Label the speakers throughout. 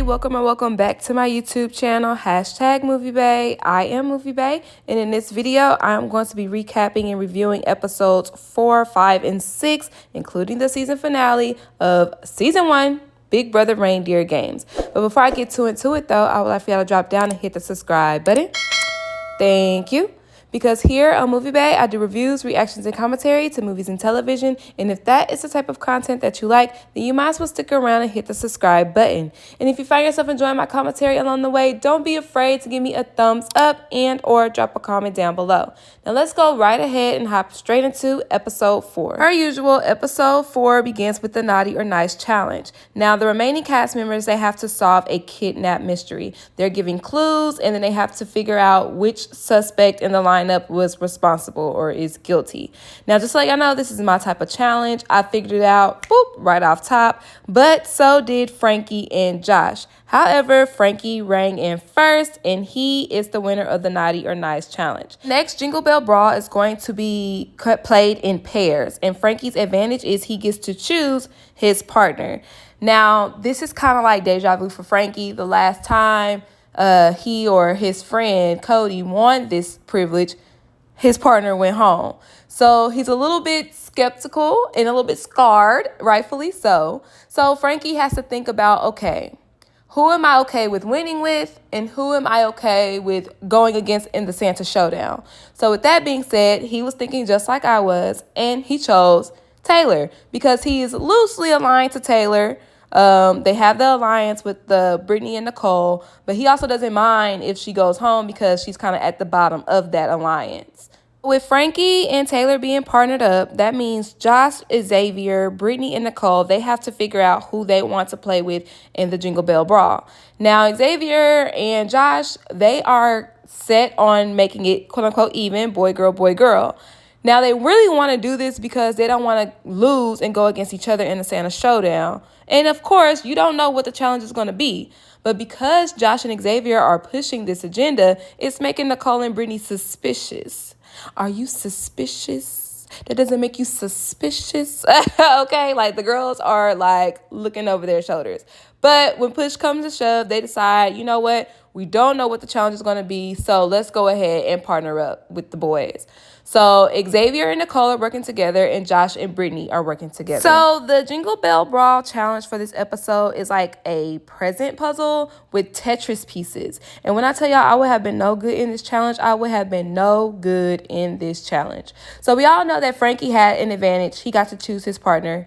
Speaker 1: welcome or welcome back to my YouTube channel, #MovieBay. I am MovieBay, and in this video, I'm going to be recapping and reviewing episodes 4, 5, and 6, including the season finale of Season 1, Big Brother Reindeer Games. But before I get too into it, though, I would like for y'all to drop down and hit the subscribe button. Thank you. Because here on MovieBay, I do reviews, reactions, and commentary to movies and television. And if that is the type of content that you like, then you might as well stick around and hit the subscribe button. And if you find yourself enjoying my commentary along the way, don't be afraid to give me a thumbs up and or drop a comment down below. Now let's go right ahead and hop straight into episode 4. Per usual, episode 4 begins with the Naughty or Nice challenge. Now the remaining cast members, they have to solve a kidnap mystery. They're giving clues, and then they have to figure out which suspect in the lineup was responsible or is guilty. Now, just so y'all know, this is my type of challenge. I figured it out, right off top, but so did Frankie and Josh. However, Frankie rang in first, and he is the winner of the Naughty or Nice challenge. Next, Jingle Bell Brawl is going to be played in pairs, and Frankie's advantage is he gets to choose his partner. Now, this is kind of like deja vu for Frankie. The last time he or his friend Cody won this privilege, his partner went home. So he's a little bit skeptical and a little bit scarred, rightfully so. So Frankie has to think about, okay, who am I okay with winning with, and who am I okay with going against in the Santa Showdown? So with that being said, he was thinking just like I was, and he chose Taylor because he is loosely aligned to Taylor. They have the alliance with the Brittany and Nicole, but he also doesn't mind if she goes home because she's kind of at the bottom of that alliance. With Frankie and Taylor being partnered up, that means Josh, Xavier, Brittany, and Nicole, they have to figure out who they want to play with in the Jingle Bell Brawl. Now, Xavier and Josh, they are set on making it quote-unquote even, boy, girl, boy, girl. Now, they really want to do this because they don't want to lose and go against each other in the Santa Showdown. And, of course, you don't know what the challenge is going to be. But because Josh and Xavier are pushing this agenda, it's making Nicole and Brittany suspicious. Are you suspicious? That doesn't make you suspicious? Okay, like the girls are like looking over their shoulders. But when push comes to shove, they decide, you know what? We don't know what the challenge is going to be, so let's go ahead and partner up with the boys. So Xavier and Nicole are working together, and Josh and Brittany are working together. So the Jingle Bell Brawl challenge for this episode is like a present puzzle with Tetris pieces. And when I tell y'all I would have been no good in this challenge, I would have been no good in this challenge. So we all know that Frankie had an advantage. He got to choose his partner.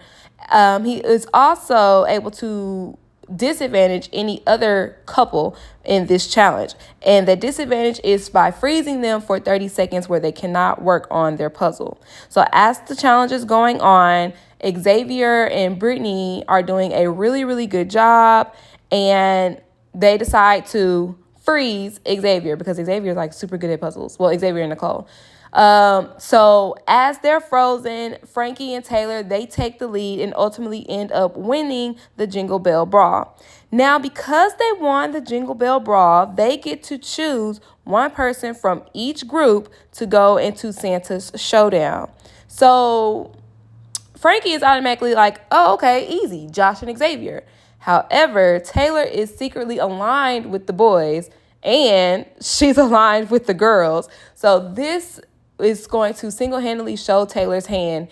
Speaker 1: He is also able to disadvantage any other couple in this challenge, and the disadvantage is by freezing them for 30 seconds where they cannot work on their puzzle. So as the challenge is going on, Xavier and Brittany are doing a really good job, and they decide to freeze Xavier because Xavier is like super good at puzzles. Well, Xavier and Nicole. So as they're frozen, Frankie and Taylor, they take the lead and ultimately end up winning the Jingle Bell Brawl. Now, because they won the Jingle Bell Brawl, they get to choose one person from each group to go into Santa's Showdown. So Frankie is automatically like, oh, okay, easy, Josh and Xavier. However, Taylor is secretly aligned with the boys, and she's aligned with the girls. So this is going to single-handedly show Taylor's hand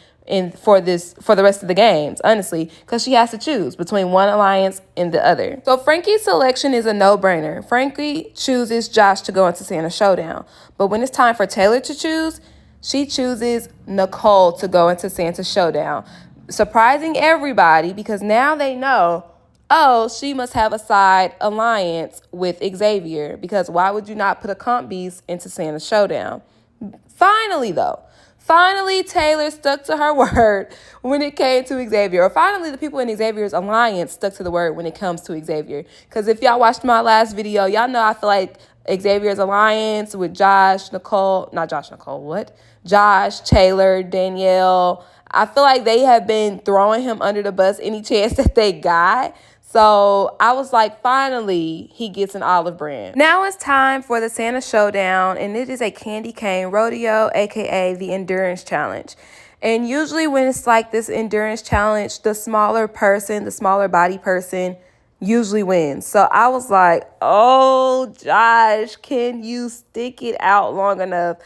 Speaker 1: for the rest of the games, honestly, because she has to choose between one alliance and the other. So Frankie's selection is a no-brainer. Frankie chooses Josh to go into Santa Showdown. But when it's time for Taylor to choose, she chooses Nicole to go into Santa Showdown, surprising everybody because now they know, oh, she must have a side alliance with Xavier, because why would you not put a comp beast into Santa Showdown? Finally, Taylor stuck to her word when it came to Xavier. Or finally, the people in Xavier's alliance stuck to the word when it comes to Xavier. Because if y'all watched my last video, y'all know I feel like Xavier's alliance with Josh, Taylor, Danielle, I feel like they have been throwing him under the bus any chance that they got. So I was like, finally, he gets an olive branch. Now it's time for the Santa Showdown, and it is a candy cane rodeo, aka the endurance challenge. And usually when it's like this endurance challenge, the smaller body person usually wins. So I was like, oh, Josh, can you stick it out long enough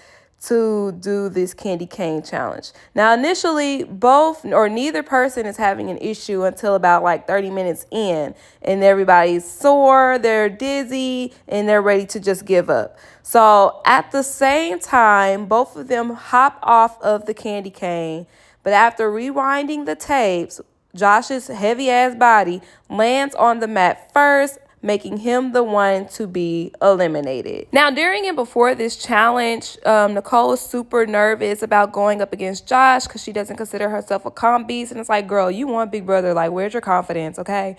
Speaker 1: to do this candy cane challenge? Now, initially, both or neither person is having an issue until about like 30 minutes in, and everybody's sore, they're dizzy, and they're ready to just give up. So at the same time, both of them hop off of the candy cane, but after rewinding the tapes, Josh's heavy ass body lands on the mat first, making him the one to be eliminated. Now, during and before this challenge, Nicole is super nervous about going up against Josh because she doesn't consider herself a comp beast. And it's like, girl, you want Big Brother. Like, where's your confidence, okay?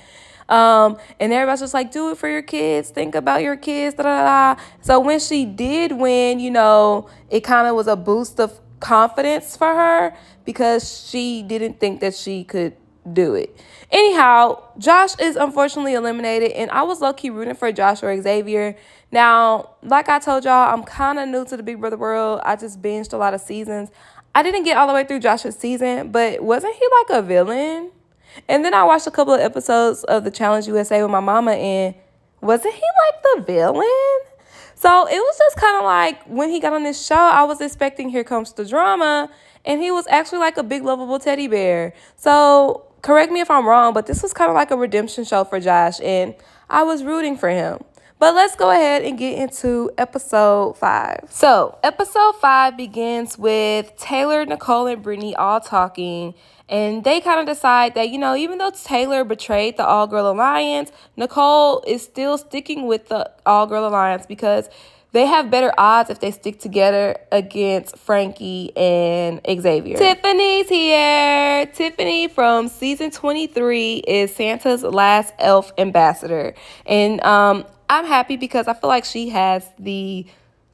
Speaker 1: And everybody's just like, do it for your kids. Think about your kids, da da da. So when she did win, it kind of was a boost of confidence for her because she didn't think that she could do it. Anyhow, Josh is unfortunately eliminated, and I was low-key rooting for Josh or Xavier. Now, like I told y'all, I'm kind of new to the Big Brother world. I just binged a lot of seasons. I didn't get all the way through Josh's season, but wasn't he like a villain? And then I watched a couple of episodes of the Challenge USA with my mama, and wasn't he like the villain? So it was just kind of like when he got on this show, I was expecting Here Comes the Drama, and he was actually like a big lovable teddy bear. So correct me if I'm wrong, but this was kind of like a redemption show for Josh, and I was rooting for him. But let's go ahead and get into episode 5. So episode 5 begins with Taylor, Nicole, and Brittany all talking. And they kind of decide that, even though Taylor betrayed the All-Girl Alliance, Nicole is still sticking with the All-Girl Alliance because they have better odds if they stick together against Frankie and Xavier. Tiffany's here. Tiffany from season 23 is Santa's last elf ambassador. And I'm happy because I feel like she has the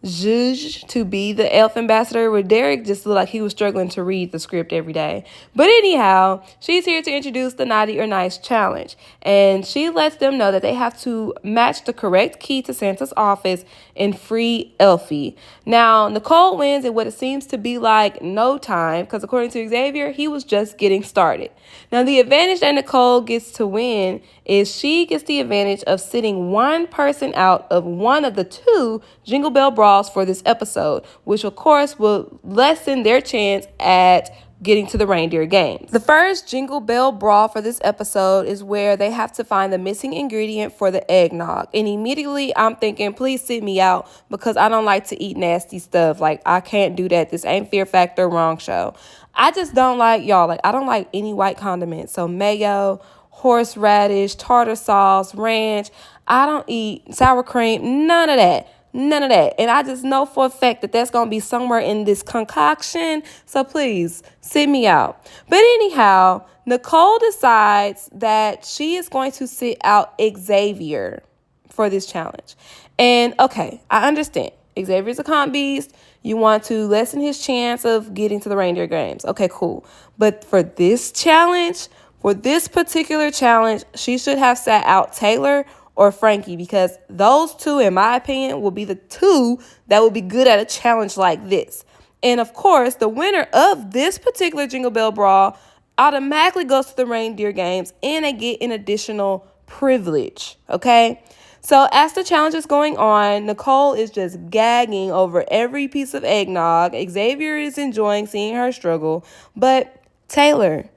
Speaker 1: zhuzh to be the elf ambassador, where Derek just looked like he was struggling to read the script every day. But anyhow, she's here to introduce the Naughty or Nice challenge, and she lets them know that they have to match the correct key to Santa's office and free Elfie. Now, Nicole wins in what it seems to be like no time, because according to Xavier, he was just getting started. Now, the advantage that Nicole gets to win is she gets the advantage of sitting one person out of one of the 2 Jingle Bell Brawls for this episode, which of course will lessen their chance at getting to the Reindeer games. The first Jingle Bell Brawl for this episode is where they have to find the missing ingredient for the eggnog. And immediately I'm thinking, please sit me out because I don't like to eat nasty stuff. Like, I can't do that. This ain't Fear Factor, wrong show. I just don't like, y'all, like, I don't like any white condiments. So mayo, horseradish, tartar sauce, ranch. I don't eat sour cream, none of that. None of that. And I just know for a fact that that's going to be somewhere in this concoction. So please, sit me out. But anyhow, Nicole decides that she is going to sit out Xavier for this challenge. And okay, I understand. Xavier's a comp beast. You want to lessen his chance of getting to the Reindeer games. Okay, cool. But for this challenge, for this particular challenge, she should have sat out Taylor or Frankie, because those 2, in my opinion, will be the 2 that will be good at a challenge like this. And of course, the winner of this particular Jingle Bell Brawl automatically goes to the Reindeer games, and they get an additional privilege, okay? So as the challenge is going on, Nicole is just gagging over every piece of eggnog. Xavier is enjoying seeing her struggle, but Taylor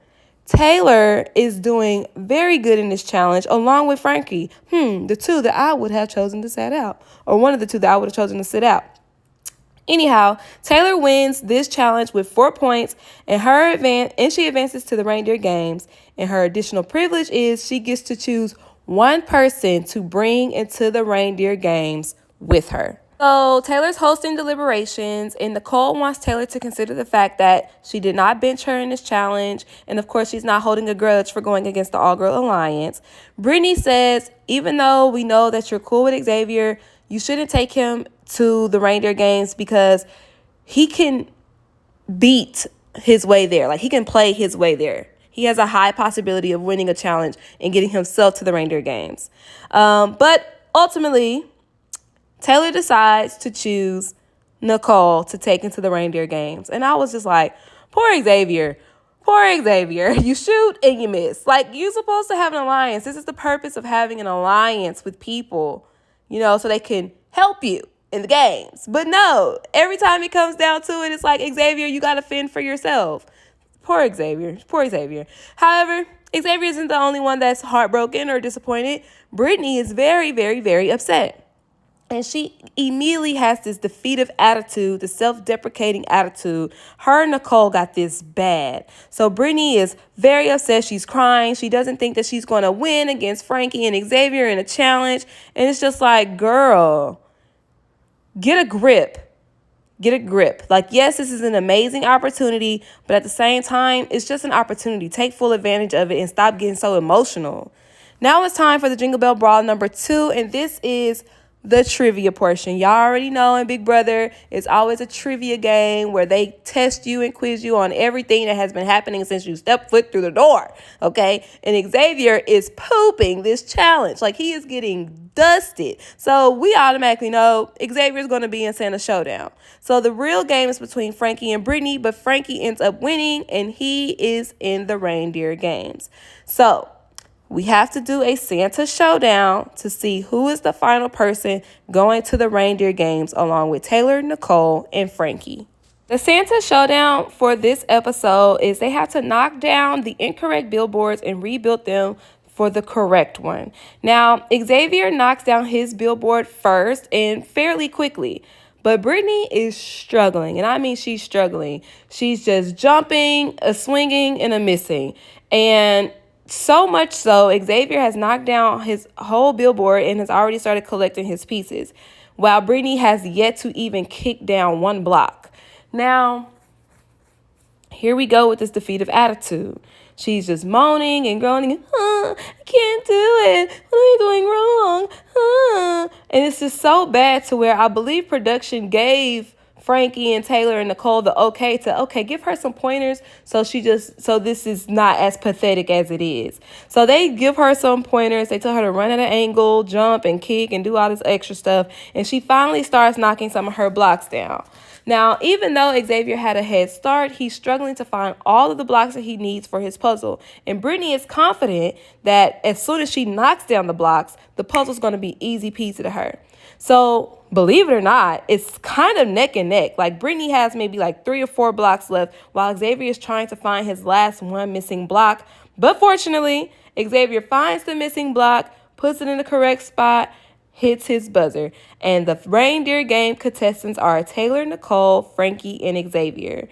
Speaker 1: is doing very good in this challenge, along with Frankie. The 2 that I would have chosen to sit out, or one of the 2 that I would have chosen to sit out. Anyhow, Taylor wins this challenge with 4 points, and she advances to the Reindeer games. And her additional privilege is she gets to choose one person to bring into the Reindeer games with her. So Taylor's hosting deliberations, and Nicole wants Taylor to consider the fact that she did not bench her in this challenge. And of course, she's not holding a grudge for going against the All-Girl Alliance. Brittany says, even though we know that you're cool with Xavier, you shouldn't take him to the Reindeer games because he can beat his way there. Like, he can play his way there. He has a high possibility of winning a challenge and getting himself to the Reindeer games. But ultimately, Taylor decides to choose Nicole to take into the Reindeer games. And I was just like, poor Xavier. Poor Xavier. You shoot and you miss. Like, you're supposed to have an alliance. This is the purpose of having an alliance with people, so they can help you in the games. But no, every time it comes down to it, it's like, Xavier, you got to fend for yourself. Poor Xavier. Poor Xavier. However, Xavier isn't the only one that's heartbroken or disappointed. Brittany is very, very, very upset. And she immediately has this defeative attitude, the self-deprecating attitude. Her and Nicole got this bad. So Brittany is very upset. She's crying. She doesn't think that she's going to win against Frankie and Xavier in a challenge. And it's just like, girl, get a grip. Get a grip. Like, yes, this is an amazing opportunity, but at the same time, it's just an opportunity. Take full advantage of it and stop getting so emotional. Now it's time for the Jingle Bell Brawl number 2, and this is the trivia portion. Y'all already know in Big Brother, it's always a trivia game where they test you and quiz you on everything that has been happening since you stepped foot through the door, okay? And Xavier is pooping this challenge. Like, he is getting dusted. So we automatically know Xavier is going to be in Santa Showdown. So the real game is between Frankie and Brittany, but Frankie ends up winning, and he is in the Reindeer games. So we have to do a Santa Showdown to see who is the final person going to the Reindeer games along with Taylor, Nicole, and Frankie. The Santa Showdown for this episode is they have to knock down the incorrect billboards and rebuild them for the correct one. Now, Xavier knocks down his billboard first and fairly quickly. But Brittany is struggling, and I mean she's struggling. She's just jumping, a swinging, and a missing. And so much so, Xavier has knocked down his whole billboard and has already started collecting his pieces, while Brittany has yet to even kick down one block. Now, here we go with this defeative attitude. She's just moaning and groaning, I can't do it. What are you doing wrong? And it's just so bad to where I believe production gave Frankie and Taylor and Nicole the okay to, give her some pointers so this is not as pathetic as it is. So they give her some pointers. They tell her to run at an angle, jump and kick and do all this extra stuff. And she finally starts knocking some of her blocks down. Now, even though Xavier had a head start, he's struggling to find all of the blocks that he needs for his puzzle. And Brittany is confident that as soon as she knocks down the blocks, the puzzle's going to be easy peasy to her. So, believe it or not, it's kind of neck and neck. Like, Brittany has maybe like 3 or 4 blocks left while Xavier is trying to find his last one missing block. But fortunately, Xavier finds the missing block, puts it in the correct spot, hits his buzzer. And the Reindeer game contestants are Taylor, Nicole, Frankie, and Xavier.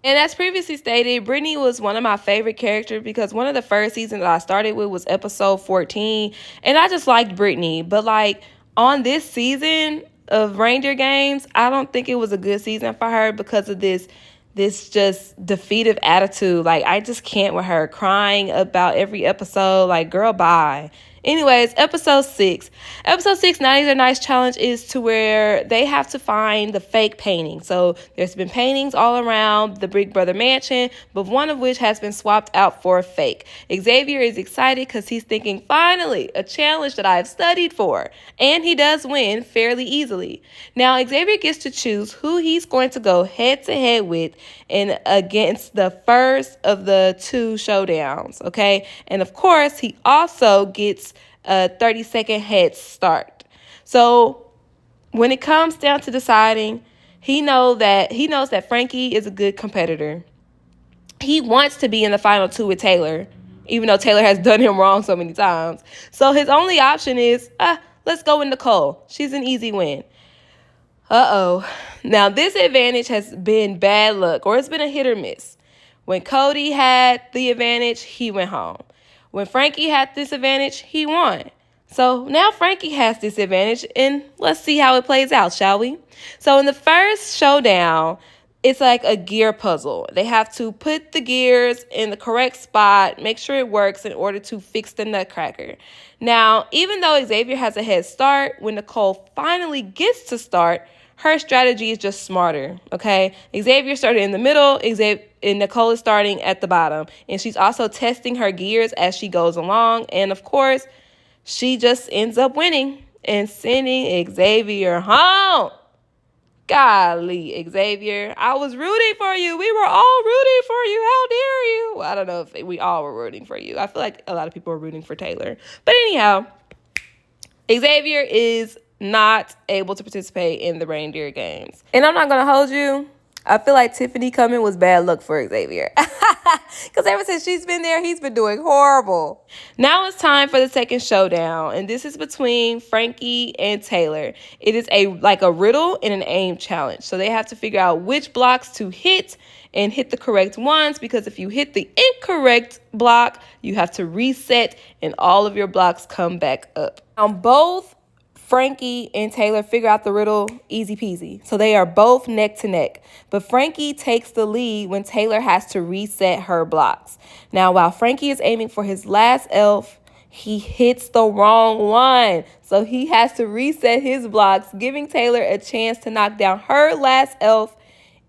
Speaker 1: And as previously stated, Brittany was one of my favorite characters because one of the first seasons that I started with was episode 14. And I just liked Brittany. But like on this season of Reindeer games, I don't think it was a good season for her because of this just defeative attitude. Like, I just can't with her crying about every episode. Like, girl, bye. Anyways, episode 6. Episode 6, 90s Are Nice challenge is to where they have to find the fake painting. So there's been paintings all around the Big Brother mansion, but one of which has been swapped out for a fake. Xavier is excited because he's thinking, finally, a challenge that I've studied for. And he does win fairly easily. Now, Xavier gets to choose who he's going to go head-to-head with and against the first of the 2 showdowns, okay? And, of course, he also gets a 30-second head start. So when it comes down to deciding, he knows that Frankie is a good competitor. He wants to be in the final 2 with Taylor, even though Taylor has done him wrong so many times. So his only option is, let's go with Nicole. She's an easy win. Now, this advantage has been bad luck, or it's been a hit or miss. When Cody had the advantage, he went home. When Frankie had this advantage, he won. So now Frankie has this advantage, and let's see how it plays out, shall we? So in the first showdown, it's like a gear puzzle. They have to put the gears in the correct spot, make sure it works in order to fix the nutcracker. Now, even though Xavier has a head start, when Nicole finally gets to start, her strategy is just smarter, okay? Xavier started in the middle, and Nicole is starting at the bottom. And she's also testing her gears as she goes along. And, of course, she just ends up winning and sending Xavier home. Golly, Xavier, I was rooting for you. We were all rooting for you. How dare you? Well, I don't know if we all were rooting for you. I feel like a lot of people were rooting for Taylor. But anyhow, Xavier is not able to participate in the reindeer games. And I'm not going to hold you. I feel like Tiffany coming was bad luck for Xavier. Because ever since she's been there, he's been doing horrible. Now it's time for the second showdown. And this is between Frankie and Taylor. It is like a riddle and an aim challenge. So they have to figure out which blocks to hit and hit the correct ones. Because if you hit the incorrect block, you have to reset and all of your blocks come back up. Now both Frankie and Taylor figure out the riddle easy peasy. So they are both neck to neck. But Frankie takes the lead when Taylor has to reset her blocks. Now, while Frankie is aiming for his last elf, he hits the wrong one. So he has to reset his blocks, giving Taylor a chance to knock down her last elf,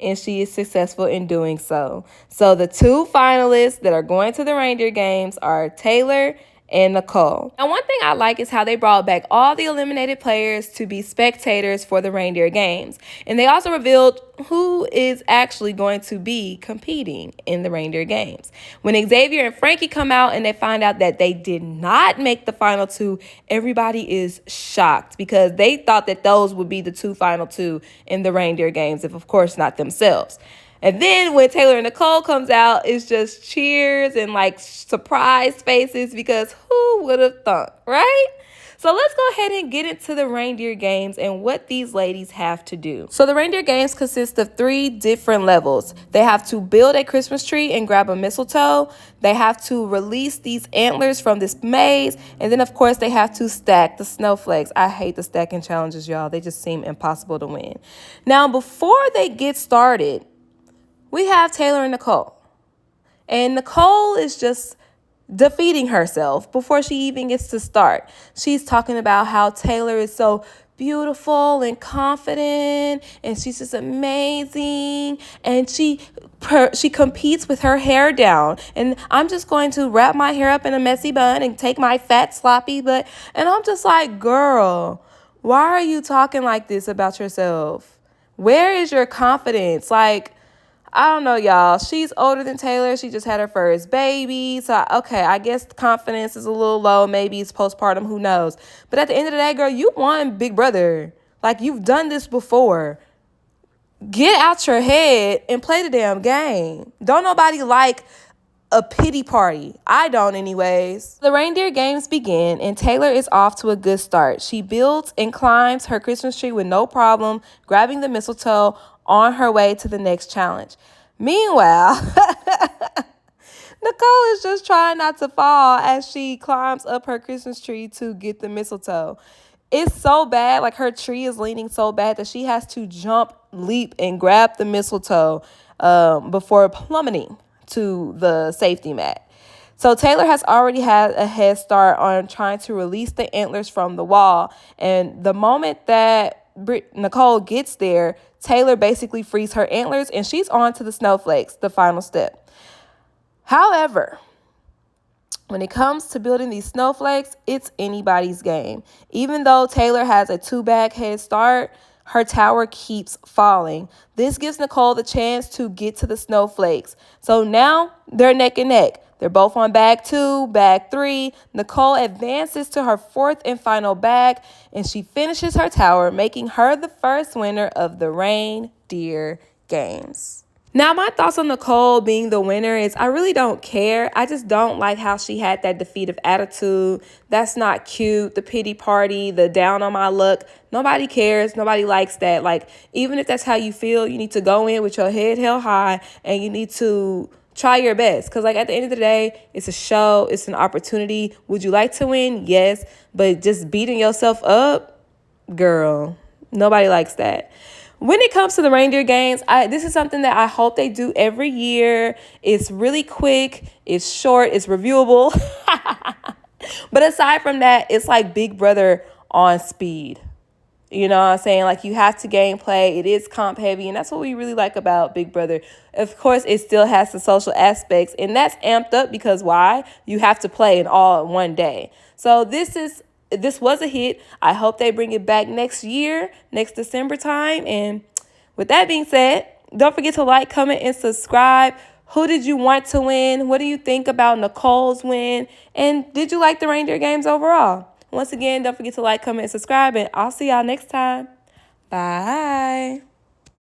Speaker 1: and she is successful in doing so. So the two finalists that are going to the reindeer games are Taylor and Nicole. Now, one thing I like is how they brought back all the eliminated players to be spectators for the reindeer games. And they also revealed who is actually going to be competing in the reindeer games. When Xavier and Frankie come out and they find out that they did not make the final two, everybody is shocked because they thought that those would be the final two in the reindeer games, if of course not themselves. And then when Taylor and Nicole comes out, it's just cheers and like surprise faces because who would have thought, right? So let's go ahead and get into the reindeer games and what these ladies have to do. So the reindeer games consist of 3 different levels. They have to build a Christmas tree and grab a mistletoe. They have to release these antlers from this maze. And then, of course, they have to stack the snowflakes. I hate the stacking challenges, y'all. They just seem impossible to win. Now, before they get started, we have Taylor and Nicole. And Nicole is just defeating herself before she even gets to start. She's talking about how Taylor is so beautiful and confident and she's just amazing. And she competes with her hair down. And I'm just going to wrap my hair up in a messy bun and take my fat sloppy butt. And I'm just like, girl, why are you talking like this about yourself? Where is your confidence? Like, I don't know, y'all. She's older than Taylor. She just had her first baby. So, okay, I guess the confidence is a little low. Maybe it's postpartum. Who knows? But at the end of the day, girl, you won Big Brother. Like, you've done this before. Get out your head and play the damn game. Don't nobody like a pity party. I don't anyways. The reindeer games begin and Taylor is off to a good start. She builds and climbs her Christmas tree with no problem, grabbing the mistletoe on her way to the next challenge. Meanwhile, Nicole is just trying not to fall as she climbs up her Christmas tree to get the mistletoe. It's so bad, like her tree is leaning so bad that she has to jump, leap, and grab the mistletoe before plummeting to the safety mat. So Taylor has already had a head start on trying to release the antlers from the wall. And the moment that Nicole gets there, Taylor basically frees her antlers and she's on to the snowflakes, the final step. However, when it comes to building these snowflakes, it's anybody's game. Even though Taylor has a 2-bag head start, her tower keeps falling. This gives Nicole the chance to get to the snowflakes. So now they're neck and neck. They're both on bag 2, bag 3. Nicole advances to her 4th and final bag, and she finishes her tower, making her the first winner of the reindeer games. Now, my thoughts on Nicole being the winner is I really don't care. I just don't like how she had that defeative attitude. That's not cute. The pity party, the down on my luck. Nobody cares. Nobody likes that. Like, even if that's how you feel, you need to go in with your head held high and you need to try your best. Because, like, at the end of the day, it's a show. It's an opportunity. Would you like to win? Yes. But just beating yourself up, girl, nobody likes that. When it comes to the reindeer games, this is something that I hope they do every year. It's really quick. It's short. It's reviewable. But aside from that, it's like Big Brother on speed. You know what I'm saying? Like, you have to gameplay. It is comp heavy, and that's what we really like about Big Brother. Of course, it still has the social aspects, and that's amped up because why? You have to play it all in one day. So this was a hit. I hope they bring it back next year, next December time, and With that being said, don't forget to like, comment, and subscribe. Who did you want to win? What do you think about Nicole's win? And did you like the reindeer games overall? Once again, don't forget to like, comment, and subscribe, and I'll see y'all next time. Bye.